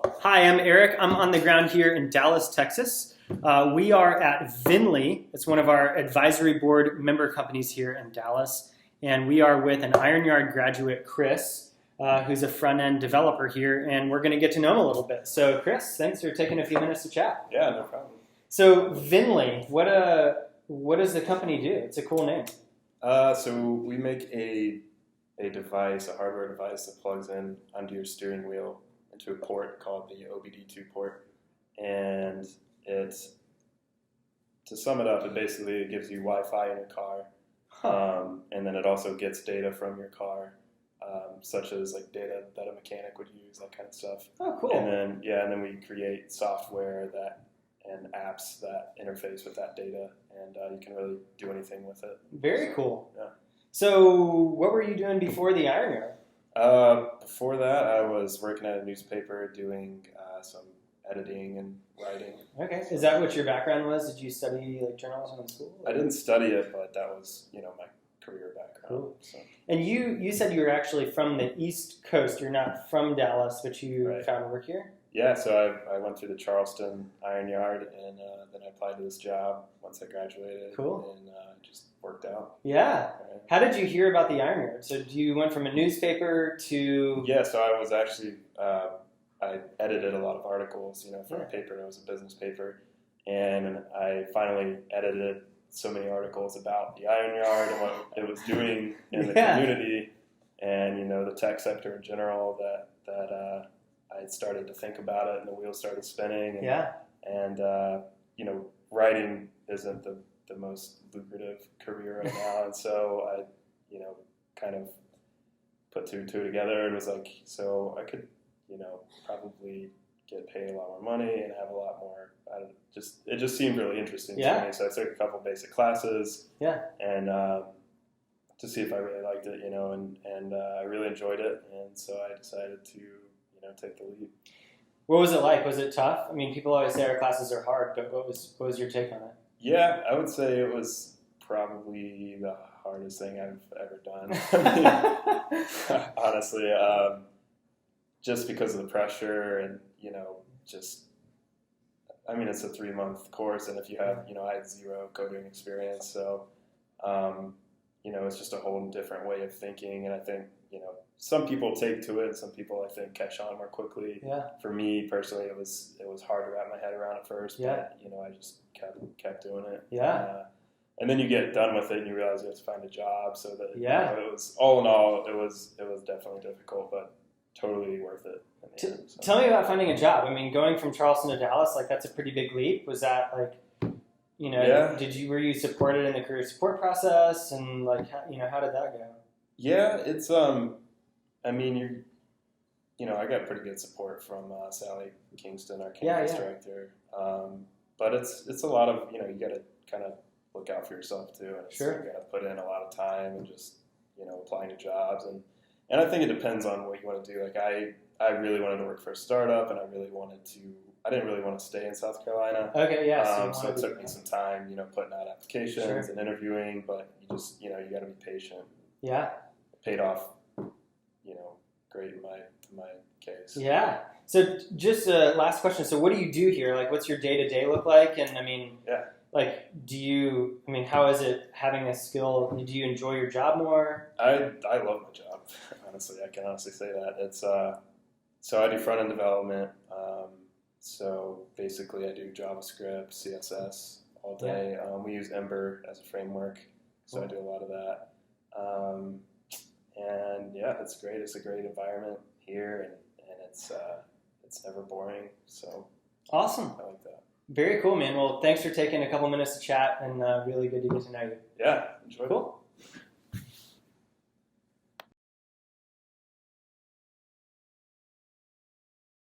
Cool. Hi, I'm Eric. I'm on the ground here in Dallas, Texas. We are at Vinli. It's one of our advisory board member companies here in Dallas. And we are with an Iron Yard graduate, Chris, who's a front-end developer here. And we're going to get to know him a little bit. So, Chris, thanks for taking a few minutes to chat. Yeah, no problem. So, Vinli, what does the company do? It's a cool name. So we make a device, a hardware device that plugs in under your steering wheel into a port called the OBD2 port. And it's, to sum it up, it basically gives you Wi-Fi in your car. And then it also gets data from your car, such as like data that a mechanic would use, that kind of stuff. Oh, cool. And then we create software and apps that interface with that data, and you can really do anything with it. Very cool. Yeah. So what were you doing before the Iron Yard? Before that, I was working at a newspaper doing some editing and writing. Okay. Is that what your background was? Did you study like journalism in school? I didn't study it, but that was my career background. Cool. So. And you said you were actually from the East Coast. You're not from Dallas, but you Right. found work here? Yeah, so I went through the Charleston Iron Yard, and then I applied to this job once I graduated. Cool. And it just worked out. Yeah. Right. How did you hear about the Iron Yard? So you went from a newspaper to... Yeah, so I was actually, I edited a lot of articles, for Yeah. a paper. It was a business paper. And I finally edited so many articles about the Iron Yard and what it was doing in the Yeah. community and, the tech sector in general that I had started to think about it and the wheels started spinning. And, Yeah. And, writing isn't the most lucrative career right now. And so I, kind of put two and two together and was like, so I could, probably get paid a lot more money and have a lot more, it just seemed really interesting Yeah. to me. So I took a couple basic classes. Yeah. And to see if I really liked it, and I really enjoyed it. And so I decided to, take the leap. What was it like? Was it tough? I mean, people always say our classes are hard, but what was your take on it? Yeah, I would say it was probably the hardest thing I've ever done. I mean, honestly, just because of the pressure and, it's a 3-month course, and if you have, I had 0 coding experience, so, it's just a whole different way of thinking, and I think, some people take to it, some people, I think, catch on more quickly. Yeah. For me, personally, it was hard to wrap my head around at first, Yeah. but, I just kept doing it. Yeah. And then you get done with it and you realize you have to find a job, so that, Yeah. it was, all in all, it was definitely difficult, but totally worth it. In the end, so. Tell me about finding a job. I mean, going from Charleston to Dallas, like that's a pretty big leap. Was that like, Yeah. were you supported in the career support process, and like, how did that go? Yeah, it's, I got pretty good support from Sally Kingston, our campus director. But it's a lot of, you got to kind of look out for yourself too. And Sure. You got to put in a lot of time and just, applying to jobs. And I think it depends on what you want to do. Like I really wanted to work for a startup, and I didn't really want to stay in South Carolina. Okay, yeah. So it took me some time, putting out applications Sure. and interviewing, but you just, you got to be patient. Yeah. It paid off, great in my case. Yeah. So just a last question. So what do you do here? Like, what's your day-to-day look like? And Yeah. like, how is it having a skill? Do you enjoy your job more? I love my job. Honestly, I can honestly say that. It's so I do front end development. So basically, I do JavaScript, CSS all day. Yeah. We use Ember as a framework, so Cool. I do a lot of that. And yeah, it's great. It's a great environment here, and it's never boring. So Awesome. I like that. Very cool, man. Well, thanks for taking a couple minutes to chat, and really good to get to know you. Yeah, enjoy it. Cool.